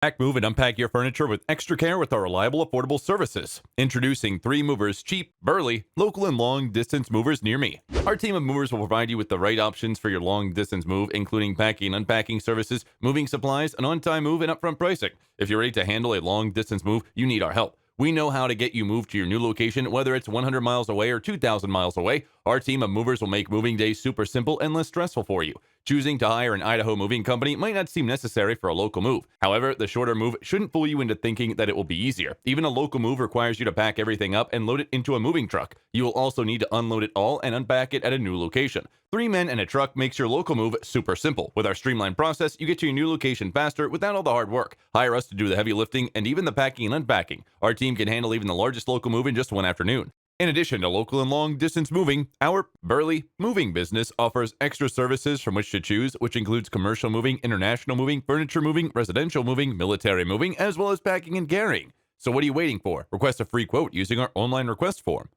Pack, move, and unpack your furniture with extra care with our reliable, affordable services. Introducing 3 Movers, cheap, Burley, local, and long-distance movers near me. Our team of movers will provide you with the right options for your long-distance move, including packing and unpacking services, moving supplies, an on-time move, and upfront pricing. If you're ready to handle a long-distance move, you need our help. We know how to get you moved to your new location, whether it's 100 miles away or 2,000 miles away. Our team of movers will make moving days super simple and less stressful for you. Choosing to hire an Idaho moving company might not seem necessary for a local move. However, the shorter move shouldn't fool you into thinking that it will be easier. Even a local move requires you to pack everything up and load it into a moving truck. You will also need to unload it all and unpack it at a new location. 3 men and a truck makes your local move super simple. With our streamlined process, you get to your new location faster without all the hard work. Hire us to do the heavy lifting and even the packing and unpacking. Our team can handle even the largest local move in just one afternoon. In addition to local and long-distance moving, our Burley moving business offers extra services from which to choose, which includes commercial moving, international moving, furniture moving, residential moving, military moving, as well as packing and carrying. So what are you waiting for? Request a free quote using our online request form.